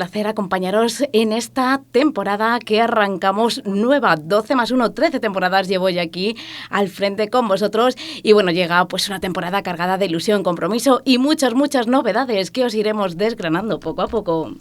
placer acompañaros en esta temporada que arrancamos nueva, 12 más 1, 13 temporadas llevo ya aquí al frente con vosotros y bueno, llega pues una temporada cargada de ilusión, compromiso y muchas novedades que os iremos desgranando poco a poco.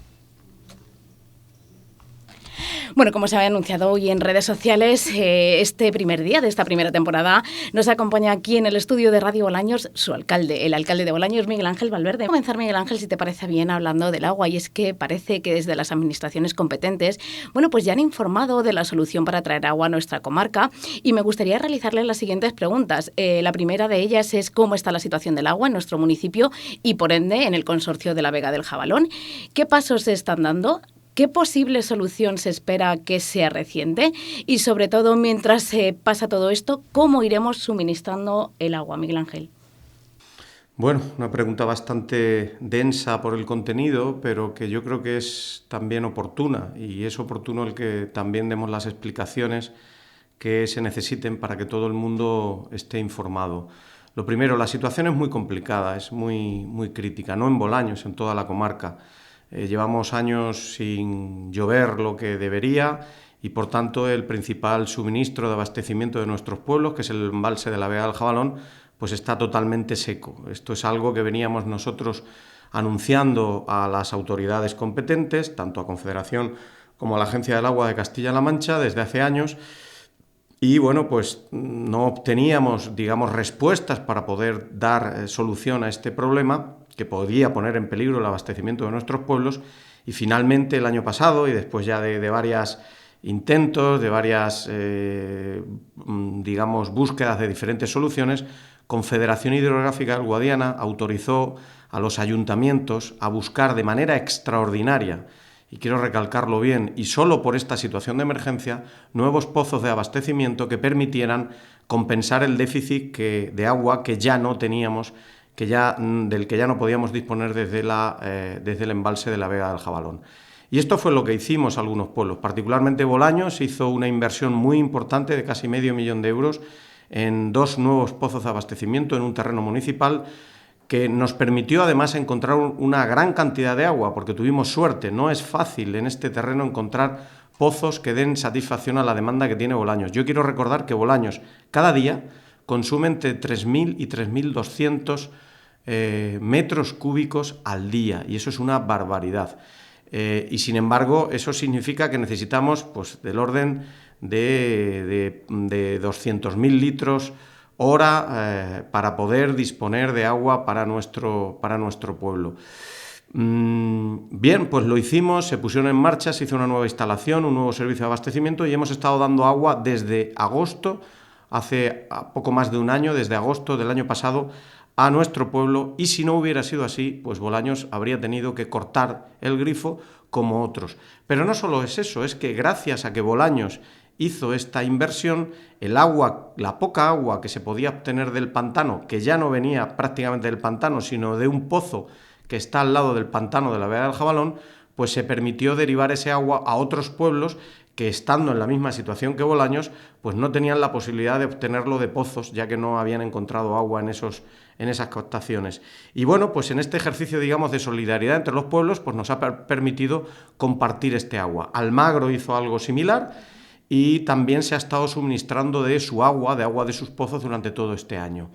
Bueno, como se había anunciado hoy en redes sociales, este primer día de esta primera temporada nos acompaña aquí en el estudio de Radio Bolaños su alcalde, el alcalde de Bolaños, Miguel Ángel Valverde. Vamos a comenzar, Miguel Ángel, si te parece bien, hablando del agua, y es que parece que desde las administraciones competentes, bueno, pues ya han informado de la solución para traer agua a nuestra comarca y me gustaría realizarles las siguientes preguntas. La primera de ellas es cómo está la situación del agua en nuestro municipio y, por ende, en el consorcio de la Vega del Jabalón. ¿Qué pasos se están dando? ¿Qué posible solución se espera que sea reciente? Y sobre todo, mientras se pasa todo esto, ¿cómo iremos suministrando el agua, Miguel Ángel? Bueno, una pregunta bastante densa por el contenido, pero que yo creo que es también oportuna, y es oportuno el que también demos las explicaciones que se necesiten para que todo el mundo esté informado. Lo primero, la situación es muy complicada, es muy crítica, no en Bolaños, en toda la comarca. Llevamos años sin llover lo que debería y, por tanto, el principal suministro de abastecimiento de nuestros pueblos, que es el embalse de la Vega del Jabalón, pues está totalmente seco. Esto es algo que veníamos nosotros anunciando a las autoridades competentes, tanto a Confederación como a la Agencia del Agua de Castilla-La Mancha, desde hace años. Y bueno, pues no obteníamos, digamos, respuestas para poder dar solución a este problema, que podía poner en peligro el abastecimiento de nuestros pueblos, y finalmente el año pasado, y después ya de varios intentos, de varias, digamos, búsquedas de diferentes soluciones, Confederación Hidrográfica del Guadiana autorizó a los ayuntamientos a buscar de manera extraordinaria, y quiero recalcarlo bien, y solo por esta situación de emergencia, nuevos pozos de abastecimiento que permitieran compensar el déficit de agua que ya no teníamos, del que ya no podíamos disponer desde el embalse de la Vega del Jabalón. Y esto fue lo que hicimos algunos pueblos, particularmente Bolaños hizo una inversión muy importante de casi $500,000 en 2 nuevos pozos de abastecimiento en un terreno municipal, que nos permitió además encontrar una gran cantidad de agua, porque tuvimos suerte. No es fácil en este terreno encontrar pozos que den satisfacción a la demanda que tiene Bolaños. Yo quiero recordar que Bolaños cada día consume entre 3.000 y 3.200 metros cúbicos al día, y eso es una barbaridad. Y sin embargo, eso significa que necesitamos pues, del orden de 200.000 litros hora para poder disponer de agua para nuestro pueblo. Bien, pues lo hicimos, se pusieron en marcha, se hizo una nueva instalación, un nuevo servicio de abastecimiento y hemos estado dando agua desde agosto, hace poco más de un año, desde agosto del año pasado, a nuestro pueblo, y si no hubiera sido así, pues Bolaños habría tenido que cortar el grifo como otros. Pero no solo es eso, es que gracias a que Bolaños hizo esta inversión, el agua, la poca agua que se podía obtener del pantano, que ya no venía prácticamente del pantano, sino de un pozo que está al lado del pantano de la Vega del Jabalón, pues se permitió derivar ese agua a otros pueblos que, estando en la misma situación que Bolaños, pues no tenían la posibilidad de obtenerlo de pozos, ya que no habían encontrado agua en esas captaciones. Y bueno, pues en este ejercicio, digamos, de solidaridad entre los pueblos, pues nos ha permitido compartir este agua. Almagro hizo algo similar y también se ha estado suministrando de su agua, de agua de sus pozos durante todo este año.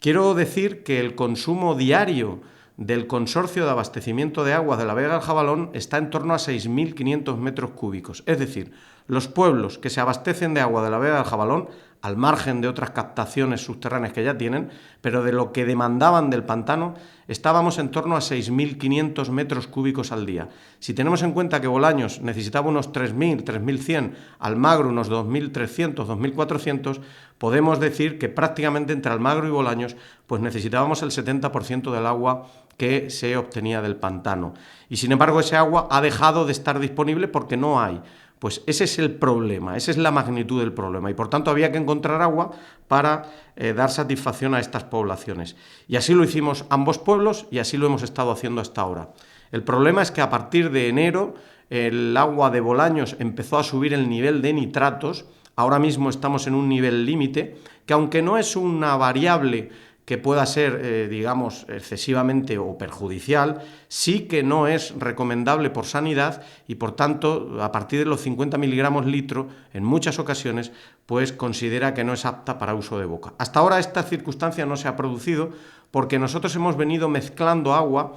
Quiero decir que el consumo diario del consorcio de abastecimiento de aguas de la Vega del Jabalón está en torno a 6.500 metros cúbicos. Es decir, los pueblos que se abastecen de agua de la Vega del Jabalón, al margen de otras captaciones subterráneas que ya tienen, pero de lo que demandaban del pantano, estábamos en torno a 6.500 metros cúbicos al día. Si tenemos en cuenta que Bolaños necesitaba unos 3.000, 3.100, Almagro unos 2.300, 2.400, podemos decir que prácticamente entre Almagro y Bolaños pues necesitábamos el 70% del agua que se obtenía del pantano. Y sin embargo ese agua ha dejado de estar disponible porque no hay. Pues ese es el problema, esa es la magnitud del problema y por tanto había que encontrar agua para dar satisfacción a estas poblaciones. Y así lo hicimos ambos pueblos y así lo hemos estado haciendo hasta ahora. El problema es que a partir de enero el agua de Bolaños empezó a subir el nivel de nitratos. Ahora mismo estamos en un nivel límite que, aunque no es una variable que pueda ser, digamos, excesivamente o perjudicial, sí que no es recomendable por sanidad y, por tanto, a partir de los 50 miligramos litro, en muchas ocasiones, pues considera que no es apta para uso de boca. Hasta ahora esta circunstancia no se ha producido porque nosotros hemos venido mezclando agua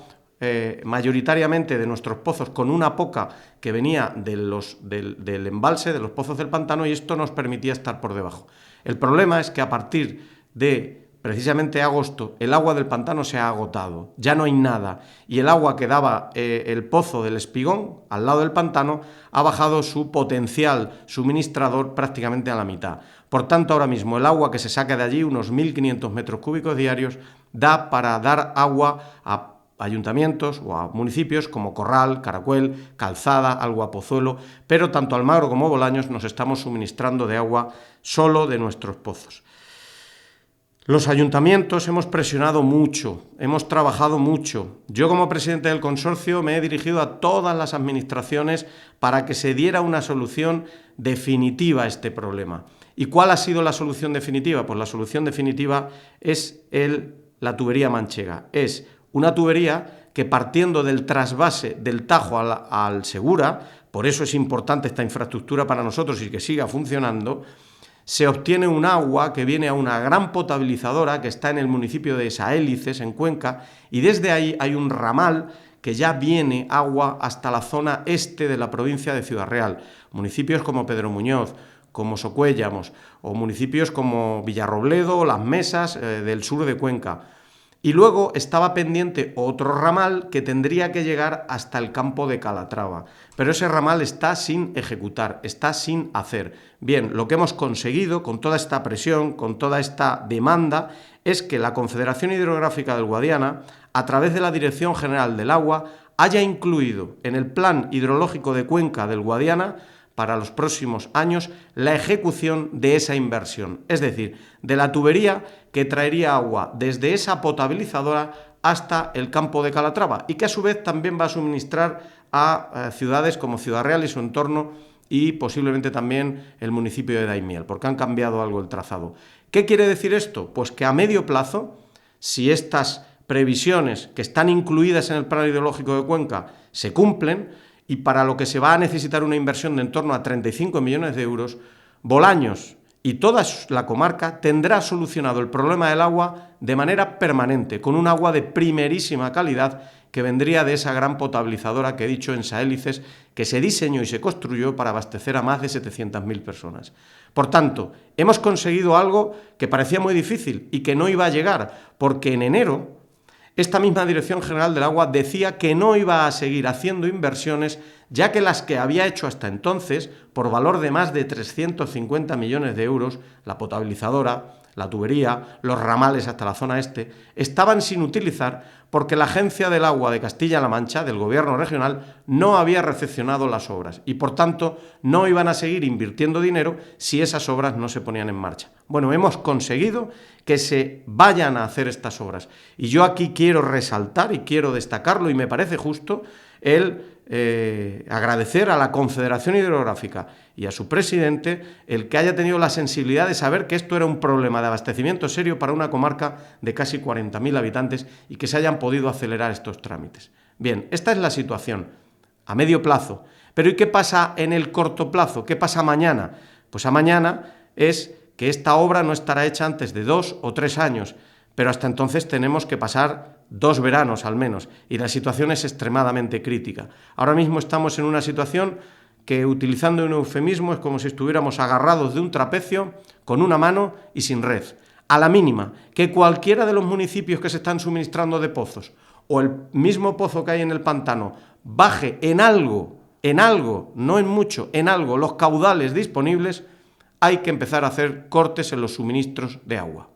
mayoritariamente de nuestros pozos con una poca que venía del embalse, de los pozos del pantano, y esto nos permitía estar por debajo. El problema es que a partir de precisamente agosto, el agua del pantano se ha agotado, ya no hay nada, y el agua que daba el pozo del Espigón, al lado del pantano, ha bajado su potencial suministrador prácticamente a la mitad. Por tanto, ahora mismo el agua que se saca de allí, unos 1.500 metros cúbicos diarios, da para dar agua a ayuntamientos o a municipios como Corral, Caracuel, Calzada, Algo Pozuelo, pero tanto Almagro como Bolaños nos estamos suministrando de agua solo de nuestros pozos. Los ayuntamientos hemos presionado mucho, hemos trabajado mucho. Yo, como presidente del consorcio, me he dirigido a todas las administraciones para que se diera una solución definitiva a este problema. ¿Y cuál ha sido la solución definitiva? Pues la solución definitiva es la tubería manchega. Es una tubería que, partiendo del trasvase del Tajo al Segura, por eso es importante esta infraestructura para nosotros y que siga funcionando, se obtiene un agua que viene a una gran potabilizadora que está en el municipio de Saélices, en Cuenca, y desde ahí hay un ramal que ya viene agua hasta la zona este de la provincia de Ciudad Real. Municipios como Pedro Muñoz, como Socuéllamos, o municipios como Villarrobledo o Las Mesas del sur de Cuenca. Y luego estaba pendiente otro ramal que tendría que llegar hasta el campo de Calatrava. Pero ese ramal está sin ejecutar, está sin hacer. Bien, lo que hemos conseguido con toda esta presión, con toda esta demanda, es que la Confederación Hidrográfica del Guadiana, a través de la Dirección General del Agua, haya incluido en el Plan Hidrológico de Cuenca del Guadiana para los próximos años la ejecución de esa inversión, es decir, de la tubería que traería agua desde esa potabilizadora hasta el campo de Calatrava y que a su vez también va a suministrar a ciudades como Ciudad Real y su entorno y posiblemente también el municipio de Daimiel, porque han cambiado algo el trazado. ¿Qué quiere decir esto? Pues que a medio plazo, si estas previsiones que están incluidas en el Plan Hidrológico de Cuenca se cumplen, y para lo que se va a necesitar una inversión de en torno a 35 millones de euros, Bolaños y toda la comarca tendrá solucionado el problema del agua de manera permanente, con un agua de primerísima calidad que vendría de esa gran potabilizadora que he dicho en Saélices, que se diseñó y se construyó para abastecer a más de 700.000 personas. Por tanto, hemos conseguido algo que parecía muy difícil y que no iba a llegar, porque en enero esta misma Dirección General del Agua decía que no iba a seguir haciendo inversiones, ya que las que había hecho hasta entonces, por valor de más de 350 millones de euros, la potabilizadora, la tubería, los ramales hasta la zona este, estaban sin utilizar porque la Agencia del Agua de Castilla-La Mancha, del Gobierno regional, no había recepcionado las obras y, por tanto, no iban a seguir invirtiendo dinero si esas obras no se ponían en marcha. Bueno, hemos conseguido que se vayan a hacer estas obras. Y yo aquí quiero resaltar y quiero destacarlo, y me parece justo, agradecer a la Confederación Hidrográfica y a su presidente el que haya tenido la sensibilidad de saber que esto era un problema de abastecimiento serio para una comarca de casi 40.000 habitantes y que se hayan podido acelerar estos trámites. Bien, esta es la situación a medio plazo. Pero ¿y qué pasa en el corto plazo? ¿Qué pasa mañana? Pues a mañana es que esta obra no estará hecha antes de 2 o 3 años, pero hasta entonces tenemos que pasar 2 veranos al menos, y la situación es extremadamente crítica. Ahora mismo estamos en una situación que, utilizando un eufemismo, es como si estuviéramos agarrados de un trapecio con una mano y sin red. A la mínima que cualquiera de los municipios que se están suministrando de pozos o el mismo pozo que hay en el pantano baje en algo, no en mucho, en algo, los caudales disponibles, hay que empezar a hacer cortes en los suministros de agua.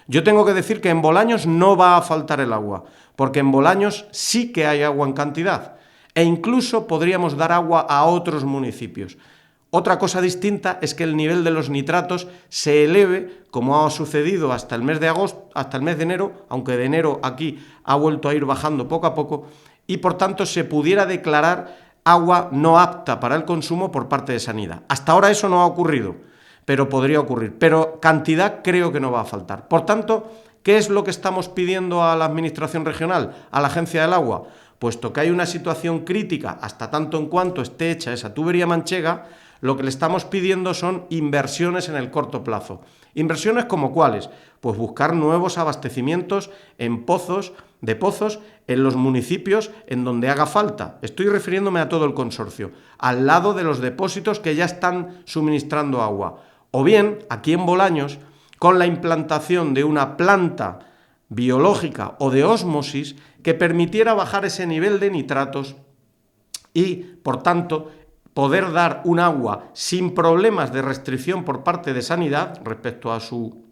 Yo tengo que decir que en Bolaños no va a faltar el agua, porque en Bolaños sí que hay agua en cantidad, e incluso podríamos dar agua a otros municipios. Otra cosa distinta es que el nivel de los nitratos se eleve, como ha sucedido hasta el mes de agosto, hasta el mes de enero, aunque de enero aquí ha vuelto a ir bajando poco a poco, y por tanto se pudiera declarar agua no apta para el consumo por parte de Sanidad. Hasta ahora eso no ha ocurrido, pero podría ocurrir. Pero cantidad creo que no va a faltar. Por tanto, ¿Qué es lo que estamos pidiendo a la Administración regional, a la Agencia del Agua? Puesto que hay una situación crítica, hasta tanto en cuanto esté hecha esa tubería manchega, lo que le estamos pidiendo son inversiones en el corto plazo. ¿Inversiones como cuáles? Pues buscar nuevos abastecimientos en pozos en los municipios en donde haga falta. Estoy refiriéndome a todo el consorcio, al lado de los depósitos que ya están suministrando agua. O bien, aquí en Bolaños, con la implantación de una planta biológica o de ósmosis que permitiera bajar ese nivel de nitratos y, por tanto, poder dar un agua sin problemas de restricción por parte de Sanidad respecto a su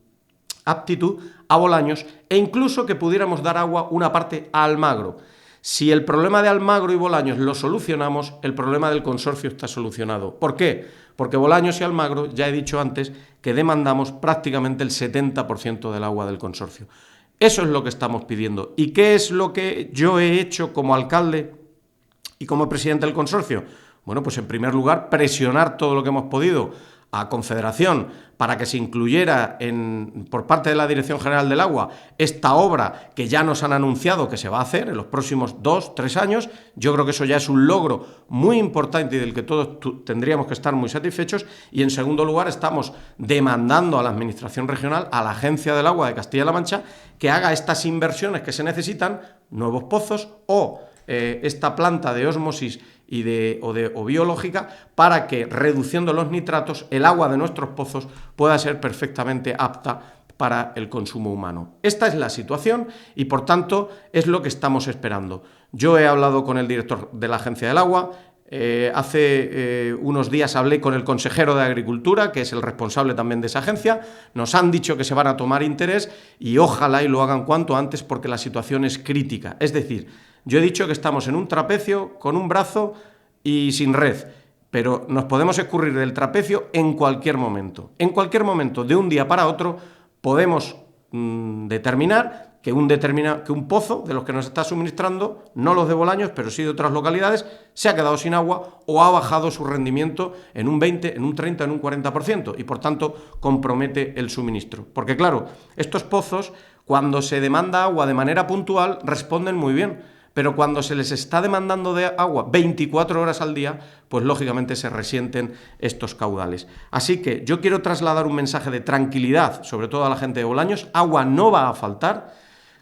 aptitud a Bolaños, e incluso que pudiéramos dar agua una parte a Almagro. Si el problema de Almagro y Bolaños lo solucionamos, el problema del consorcio está solucionado. ¿Por qué? Porque Bolaños y Almagro, ya he dicho antes, que demandamos prácticamente el 70% del agua del consorcio. Eso es lo que estamos pidiendo. ¿Y qué es lo que yo he hecho como alcalde y como presidente del consorcio? Bueno, pues en primer lugar, presionar todo lo que hemos podido a Confederación para que se incluyera por parte de la Dirección General del Agua esta obra que ya nos han anunciado que se va a hacer en los próximos 2-3 años. Yo creo que eso ya es un logro muy importante y del que todos tendríamos que estar muy satisfechos. Y en segundo lugar, estamos demandando a la Administración Regional, a la Agencia del Agua de Castilla-La Mancha, que haga estas inversiones que se necesitan, nuevos pozos o esta planta de ósmosis o biológica, para que, reduciendo los nitratos, el agua de nuestros pozos pueda ser perfectamente apta para el consumo humano. Esta es la situación y, por tanto, es lo que estamos esperando. Yo he hablado con el director de la Agencia del Agua. Hace unos días hablé con el consejero de Agricultura, que es el responsable también de esa agencia. Nos han dicho que se van a tomar interés y ojalá y lo hagan cuanto antes, porque la situación es crítica. Es decir, yo he dicho que estamos en un trapecio con un brazo y sin red, pero nos podemos escurrir del trapecio en cualquier momento. En cualquier momento, de un día para otro, podemos determinar que un pozo de los que nos está suministrando, no los de Bolaños, pero sí de otras localidades, se ha quedado sin agua o ha bajado su rendimiento en un 20, en un 30, en un 40%, y por tanto compromete el suministro. Porque claro, estos pozos, cuando se demanda agua de manera puntual, responden muy bien, pero cuando se les está demandando de agua 24 horas al día, pues lógicamente se resienten estos caudales. Así que yo quiero trasladar un mensaje de tranquilidad, sobre todo a la gente de Bolaños. Agua no va a faltar.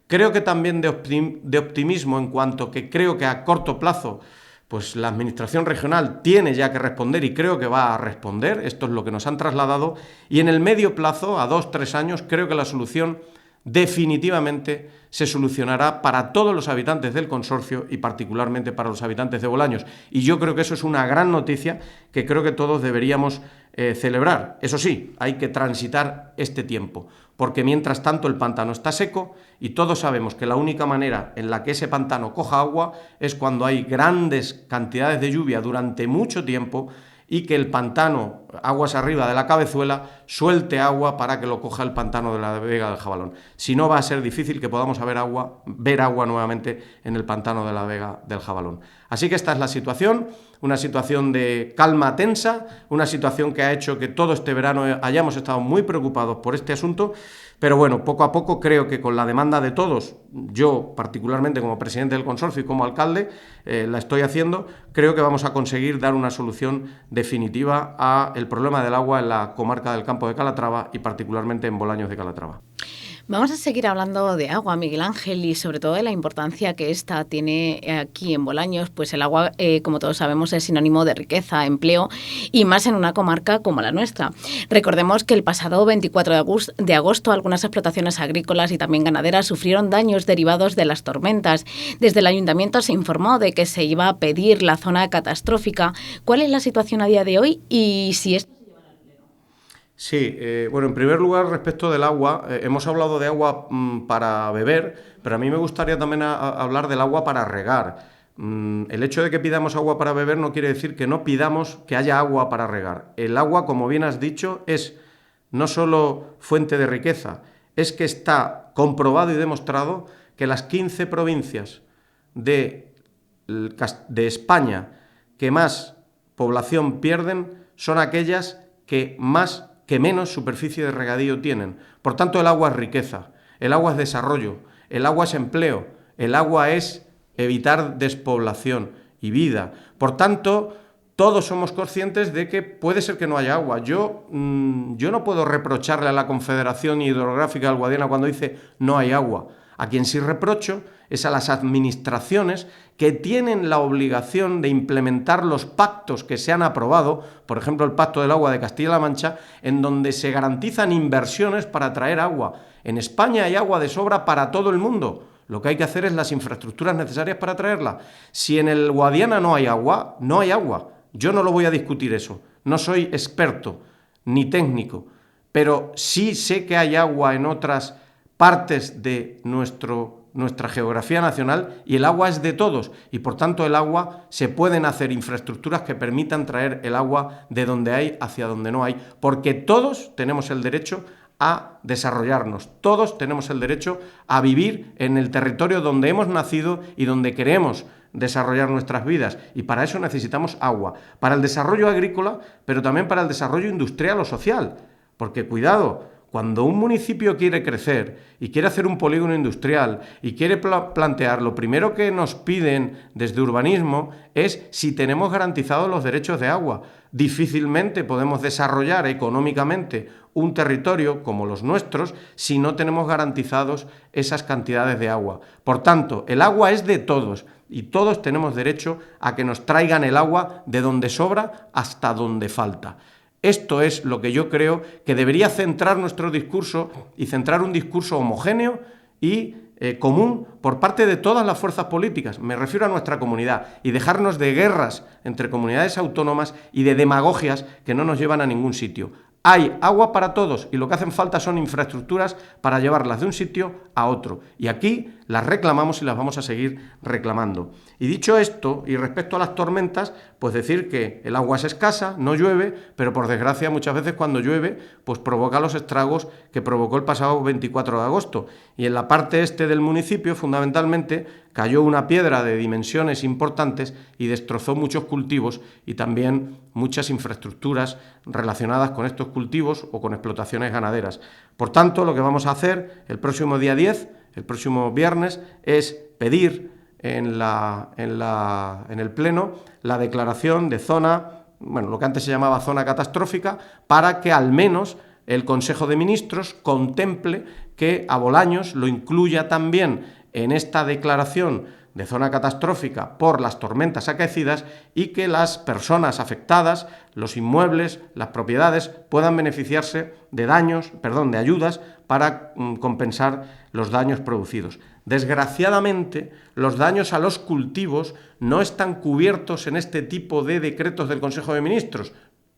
Creo que también de optimismo, en cuanto que creo que a corto plazo pues la Administración Regional tiene ya que responder, y creo que va a responder. Esto es lo que nos han trasladado. Y en el medio plazo, a 2-3 años, creo que la solución definitivamente se solucionará para todos los habitantes del consorcio y particularmente para los habitantes de Bolaños. Y yo creo que eso es una gran noticia que creo que todos deberíamos celebrar. Eso sí, hay que transitar este tiempo, porque mientras tanto el pantano está seco y todos sabemos que la única manera en la que ese pantano coja agua es cuando hay grandes cantidades de lluvia durante mucho tiempo y que el pantano, aguas arriba de la Cabezuela, suelte agua para que lo coja el pantano de la Vega del Jabalón. Si no, va a ser difícil que podamos ver agua nuevamente en el pantano de la Vega del Jabalón. Así que esta es la situación, una situación de calma tensa, una situación que ha hecho que todo este verano hayamos estado muy preocupados por este asunto, pero bueno, poco a poco creo que con la demanda de todos, yo particularmente como presidente del consorcio y como alcalde, la estoy haciendo, creo que vamos a conseguir dar una solución definitiva al problema del agua en la comarca del Campo de Calatrava y particularmente en Bolaños de Calatrava. Vamos a seguir hablando de agua, Miguel Ángel, y sobre todo de la importancia que esta tiene aquí en Bolaños. Pues el agua, como todos sabemos, es sinónimo de riqueza, empleo y más en una comarca como la nuestra. Recordemos que el pasado 24 de agosto algunas explotaciones agrícolas y también ganaderas sufrieron daños derivados de las tormentas. Desde el ayuntamiento se informó de que se iba a pedir la zona catastrófica. ¿Cuál es la situación a día de hoy y si esto? Sí, bueno, en primer lugar, respecto del agua, hemos hablado de agua para beber, pero a mí me gustaría también hablar del agua para regar. El hecho de que pidamos agua para beber no quiere decir que no pidamos que haya agua para regar. El agua, como bien has dicho, es no solo fuente de riqueza, es que está comprobado y demostrado que las 15 provincias de España que más población pierden son aquellas que menos superficie de regadío tienen. Por tanto, el agua es riqueza. el agua es desarrollo, el agua es empleo, el agua es evitar despoblación y vida. Por tanto, todos somos conscientes de que puede ser que no haya agua. Yo no puedo reprocharle a la Confederación Hidrográfica del Guadiana cuando dice no hay agua. A quien sí reprocho es a las administraciones que tienen la obligación de implementar los pactos que se han aprobado, por ejemplo el Pacto del Agua de Castilla-La Mancha, en donde se garantizan inversiones para traer agua. En España hay agua de sobra para todo el mundo. Lo que hay que hacer es las infraestructuras necesarias para traerla. Si en el Guadiana no hay agua, no hay agua. Yo no lo voy a discutir eso. No soy experto ni técnico, pero sí sé que hay agua en otras partes de nuestra geografía nacional y el agua es de todos y por tanto el agua se pueden hacer infraestructuras que permitan traer el agua de donde hay hacia donde no hay, porque todos tenemos el derecho a desarrollarnos, todos tenemos el derecho a vivir en el territorio donde hemos nacido y donde queremos desarrollar nuestras vidas y para eso necesitamos agua, para el desarrollo agrícola, pero también para el desarrollo industrial o social, porque cuidado, cuando un municipio quiere crecer y quiere hacer un polígono industrial y quiere plantear, lo primero que nos piden desde urbanismo es si tenemos garantizados los derechos de agua. Difícilmente podemos desarrollar económicamente un territorio como los nuestros si no tenemos garantizados esas cantidades de agua. Por tanto, el agua es de todos y todos tenemos derecho a que nos traigan el agua de donde sobra hasta donde falta. Esto es lo que yo creo que debería centrar nuestro discurso y centrar un discurso homogéneo y común por parte de todas las fuerzas políticas, me refiero a nuestra comunidad, y dejarnos de guerras entre comunidades autónomas y de demagogias que no nos llevan a ningún sitio. Hay agua para todos y lo que hacen falta son infraestructuras para llevarlas de un sitio a otro. Y aquí las reclamamos y las vamos a seguir reclamando. Y dicho esto, y respecto a las tormentas, pues decir que el agua es escasa, no llueve, pero por desgracia muchas veces cuando llueve, pues provoca los estragos que provocó el pasado 24 de agosto. Y en la parte este del municipio, fundamentalmente, cayó una piedra de dimensiones importantes y destrozó muchos cultivos y también muchas infraestructuras relacionadas con estos cultivos o con explotaciones ganaderas. Por tanto, lo que vamos a hacer el próximo día 10, el próximo viernes, es pedir en el Pleno la declaración de zona, lo que antes se llamaba zona catastrófica, para que al menos el Consejo de Ministros contemple que a Bolaños lo incluya también en esta declaración de zona catastrófica por las tormentas acaecidas y que las personas afectadas, los inmuebles, las propiedades, puedan beneficiarse de ayudas para compensar los daños producidos. Desgraciadamente, los daños a los cultivos no están cubiertos en este tipo de decretos del Consejo de Ministros,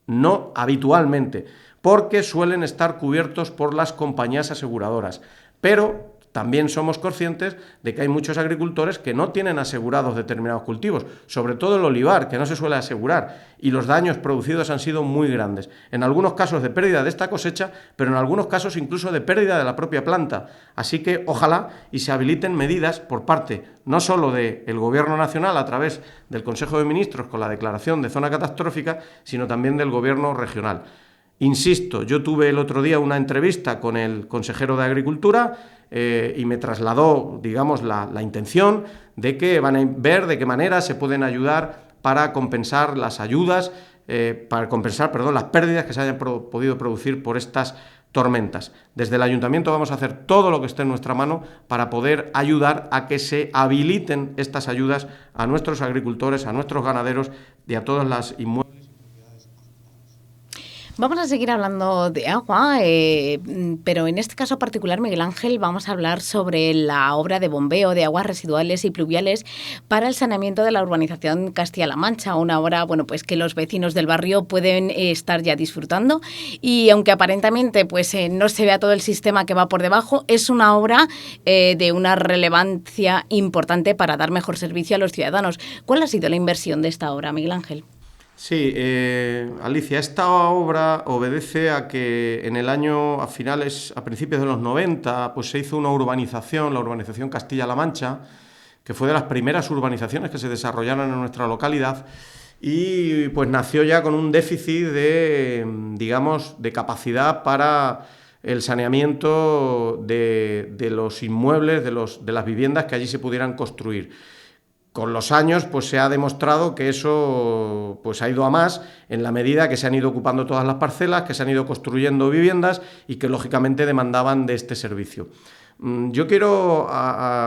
no habitualmente, porque suelen estar cubiertos por las compañías aseguradoras. Pero también somos conscientes de que hay muchos agricultores que no tienen asegurados determinados cultivos, sobre todo el olivar, que no se suele asegurar, y los daños producidos han sido muy grandes. En algunos casos de pérdida de esta cosecha, pero en algunos casos incluso de pérdida de la propia planta. Así que ojalá y se habiliten medidas por parte no solo del Gobierno Nacional a través del Consejo de Ministros con la declaración de zona catastrófica, sino también del Gobierno regional. Insisto, yo tuve el otro día una entrevista con el consejero de Agricultura y me trasladó, la intención de que van a ver de qué manera se pueden ayudar para compensar las pérdidas que se hayan podido producir por estas tormentas. Desde el Ayuntamiento vamos a hacer todo lo que esté en nuestra mano para poder ayudar a que se habiliten estas ayudas a nuestros agricultores, a nuestros ganaderos y a todas las inmuebles. Vamos a seguir hablando de agua, pero en este caso particular, Miguel Ángel, vamos a hablar sobre la obra de bombeo de aguas residuales y pluviales para el saneamiento de la urbanización Castilla-La Mancha, una obra que los vecinos del barrio pueden estar ya disfrutando y aunque aparentemente no se vea todo el sistema que va por debajo, es una obra de una relevancia importante para dar mejor servicio a los ciudadanos. ¿Cuál ha sido la inversión de esta obra, Miguel Ángel? Sí, Alicia, esta obra obedece a que en el año, a principios de los 90, se hizo una urbanización, la urbanización Castilla-La Mancha, que fue de las primeras urbanizaciones que se desarrollaron en nuestra localidad y nació ya con un déficit de capacidad para el saneamiento de los inmuebles, de las viviendas que allí se pudieran construir. Con los años pues se ha demostrado que eso pues ha ido a más en la medida que se han ido ocupando todas las parcelas, que se han ido construyendo viviendas y que lógicamente demandaban de este servicio. Yo quiero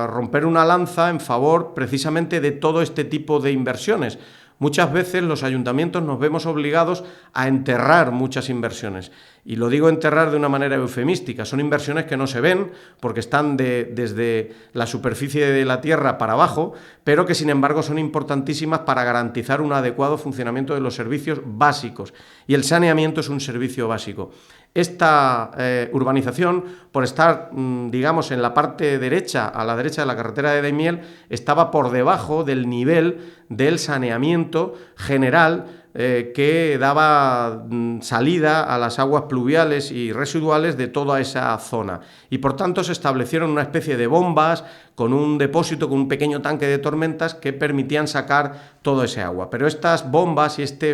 romper una lanza en favor precisamente de todo este tipo de inversiones. Muchas veces los ayuntamientos nos vemos obligados a enterrar muchas inversiones. Y lo digo enterrar de una manera eufemística. Son inversiones que no se ven porque están desde la superficie de la tierra para abajo, pero que sin embargo son importantísimas para garantizar un adecuado funcionamiento de los servicios básicos. Y el saneamiento es un servicio básico. Esta urbanización, por estar, digamos, en la parte derecha, a la derecha de la carretera de Daimiel, estaba por debajo del nivel del saneamiento general que daba salida a las aguas pluviales y residuales de toda esa zona. Y por tanto se establecieron una especie de bombas con un depósito, con un pequeño tanque de tormentas que permitían sacar todo ese agua. Pero estas bombas y esta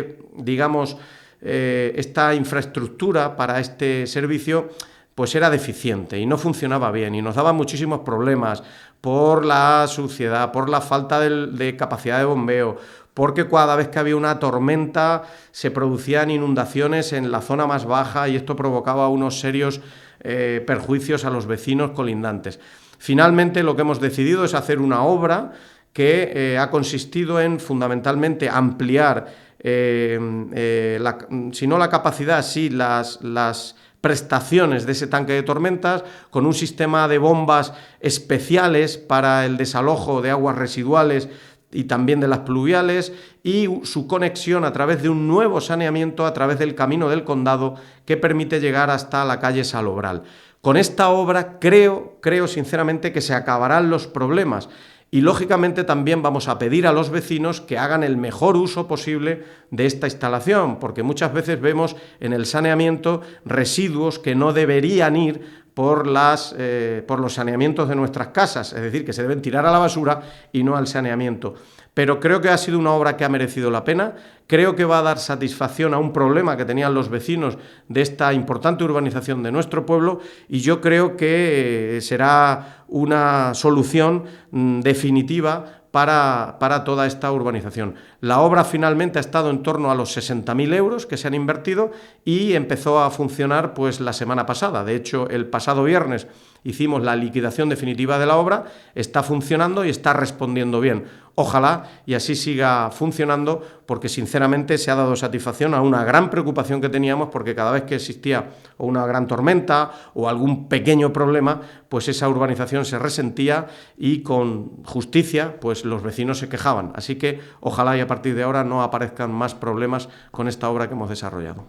infraestructura para este servicio pues era deficiente y no funcionaba bien y nos daba muchísimos problemas por la suciedad, por la falta de capacidad de bombeo, porque cada vez que había una tormenta se producían inundaciones en la zona más baja y esto provocaba unos serios perjuicios a los vecinos colindantes. Finalmente lo que hemos decidido es hacer una obra que ha consistido en fundamentalmente ampliar si no la capacidad, sí las prestaciones de ese tanque de tormentas con un sistema de bombas especiales para el desalojo de aguas residuales y también de las pluviales y su conexión a través de un nuevo saneamiento a través del Camino del Condado que permite llegar hasta la calle Salobral. Con esta obra creo sinceramente que se acabarán los problemas. Y lógicamente también vamos a pedir a los vecinos que hagan el mejor uso posible de esta instalación, porque muchas veces vemos en el saneamiento residuos que no deberían ir por los saneamientos de nuestras casas, es decir, que se deben tirar a la basura y no al saneamiento. Pero creo que ha sido una obra que ha merecido la pena, creo que va a dar satisfacción a un problema que tenían los vecinos de esta importante urbanización de nuestro pueblo y yo creo que será una solución definitiva para toda esta urbanización. La obra finalmente ha estado en torno a los 60.000 euros que se han invertido y empezó a funcionar pues la semana pasada. De hecho, el pasado viernes hicimos la liquidación definitiva de la obra, está funcionando y está respondiendo bien. Ojalá y así siga funcionando porque sinceramente se ha dado satisfacción a una gran preocupación que teníamos porque cada vez que existía una gran tormenta o algún pequeño problema, pues esa urbanización se resentía y con justicia pues los vecinos se quejaban. Así que ojalá y a partir de ahora no aparezcan más problemas con esta obra que hemos desarrollado.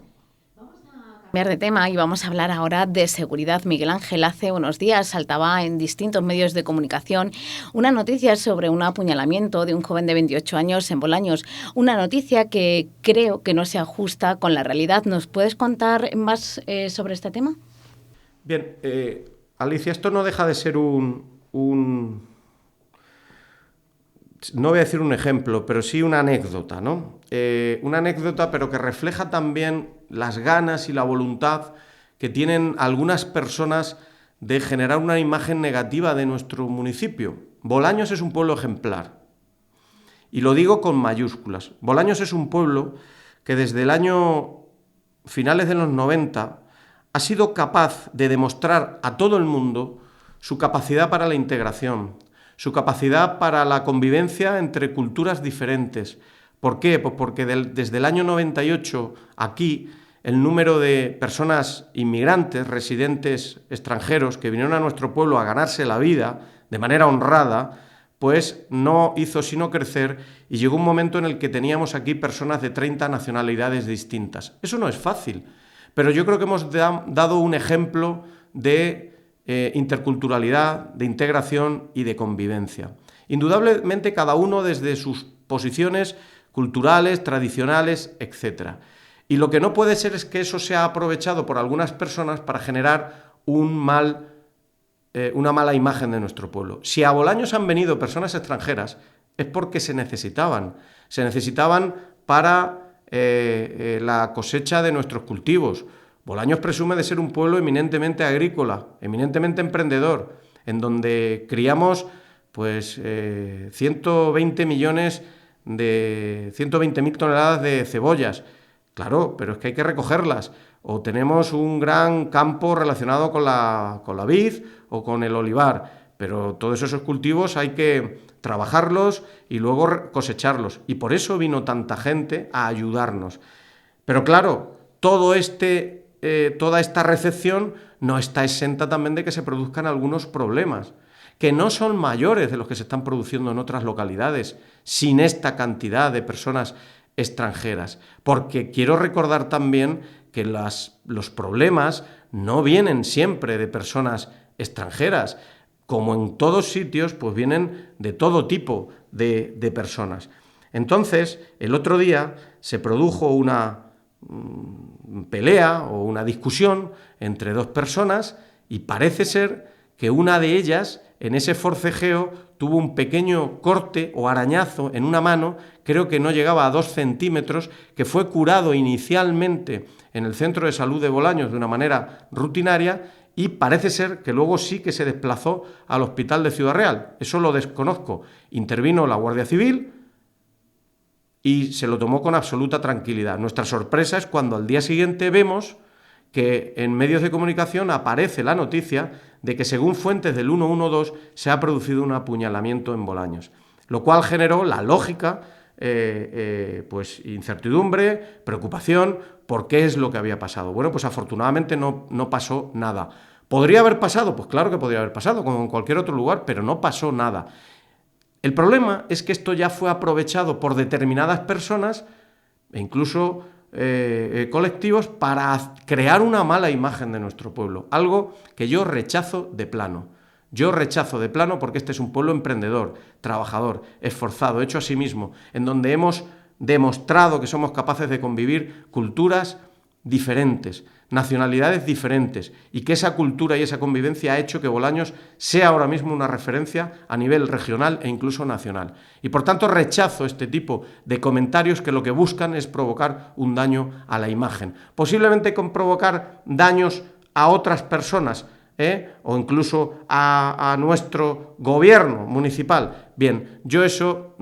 Cambiar de tema y vamos a hablar ahora de seguridad. Miguel Ángel, hace unos días saltaba en distintos medios de comunicación una noticia sobre un apuñalamiento de un joven de 28 años en Bolaños. Una noticia que creo que no se ajusta con la realidad. ¿Nos puedes contar más sobre este tema? Bien, Alicia, esto no deja de ser no voy a decir un ejemplo, pero sí una anécdota, ¿no? Una anécdota, pero que refleja también las ganas y la voluntad que tienen algunas personas de generar una imagen negativa de nuestro municipio. Bolaños es un pueblo ejemplar, y lo digo con mayúsculas. Bolaños es un pueblo que desde el año finales de los 90 ha sido capaz de demostrar a todo el mundo su capacidad para la integración, su capacidad para la convivencia entre culturas diferentes. ¿Por qué? Pues porque desde el año 98 aquí el número de personas inmigrantes, residentes extranjeros que vinieron a nuestro pueblo a ganarse la vida de manera honrada, pues no hizo sino crecer y llegó un momento en el que teníamos aquí personas de 30 nacionalidades distintas. Eso no es fácil, pero yo creo que hemos dado un ejemplo de interculturalidad, de integración y de convivencia. Indudablemente cada uno desde sus posiciones culturales, tradicionales, etc. Y lo que no puede ser es que eso sea aprovechado por algunas personas para generar una mala imagen de nuestro pueblo. Si a Bolaños han venido personas extranjeras es porque se necesitaban para la cosecha de nuestros cultivos. Bolaños presume de ser un pueblo eminentemente agrícola, eminentemente emprendedor, en donde criamos pues 120.000 toneladas de cebollas. Claro, pero es que hay que recogerlas. O tenemos un gran campo relacionado con la vid o con el olivar, pero todos esos cultivos hay que trabajarlos y luego cosecharlos. Y por eso vino tanta gente a ayudarnos. Pero claro, toda esta recepción no está exenta también de que se produzcan algunos problemas, que no son mayores de los que se están produciendo en otras localidades, sin esta cantidad de personas extranjeras. Porque quiero recordar también que los problemas no vienen siempre de personas extranjeras. Como en todos sitios, pues vienen de todo tipo de personas. Entonces, el otro día se produjo una pelea o una discusión entre dos personas y parece ser que una de ellas, en ese forcejeo, tuvo un pequeño corte o arañazo en una mano, creo que no llegaba a 2 centímetros, que fue curado inicialmente en el centro de salud de Bolaños de una manera rutinaria y parece ser que luego sí que se desplazó al hospital de Ciudad Real. Eso lo desconozco. Intervino la Guardia Civil y se lo tomó con absoluta tranquilidad. Nuestra sorpresa es cuando al día siguiente vemos que en medios de comunicación aparece la noticia de que según fuentes del 112 se ha producido un apuñalamiento en Bolaños, lo cual generó la lógica pues incertidumbre, preocupación por qué es lo que había pasado. Bueno, pues afortunadamente no pasó nada. ¿Podría haber pasado? Pues claro que podría haber pasado, como en cualquier otro lugar, pero no pasó nada. El problema es que esto ya fue aprovechado por determinadas personas e incluso colectivos para crear una mala imagen de nuestro pueblo, algo que yo rechazo de plano. Yo rechazo de plano porque este es un pueblo emprendedor, trabajador, esforzado, hecho a sí mismo, en donde hemos demostrado que somos capaces de convivir culturas diferentes, nacionalidades diferentes, y que esa cultura y esa convivencia ha hecho que Bolaños sea ahora mismo una referencia a nivel regional e incluso nacional. Y por tanto rechazo este tipo de comentarios que lo que buscan es provocar un daño a la imagen, posiblemente con provocar daños a otras personas, o incluso a nuestro gobierno municipal. Bien, yo eso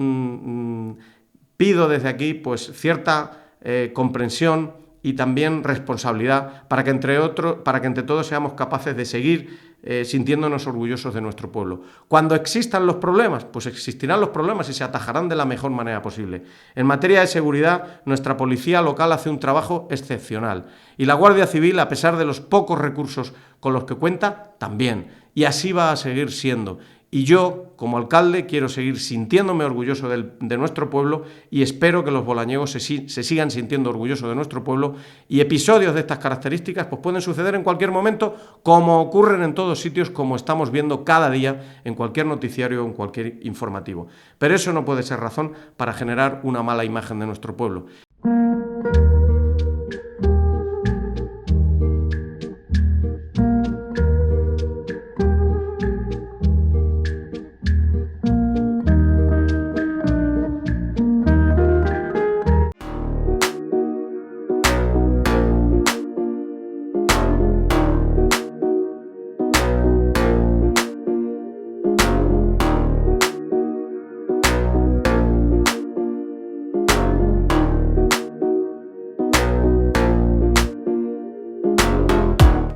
pido desde aquí pues cierta comprensión y también responsabilidad para que entre todos seamos capaces de seguir sintiéndonos orgullosos de nuestro pueblo. Cuando existan los problemas, pues existirán los problemas y se atajarán de la mejor manera posible. En materia de seguridad, nuestra policía local hace un trabajo excepcional y la Guardia Civil, a pesar de los pocos recursos con los que cuenta, también. Y así va a seguir siendo. Y yo, como alcalde, quiero seguir sintiéndome orgulloso de nuestro pueblo y espero que los bolañegos se sigan sintiendo orgullosos de nuestro pueblo, y episodios de estas características pues pueden suceder en cualquier momento, como ocurren en todos sitios, como estamos viendo cada día en cualquier noticiario o en cualquier informativo. Pero eso no puede ser razón para generar una mala imagen de nuestro pueblo.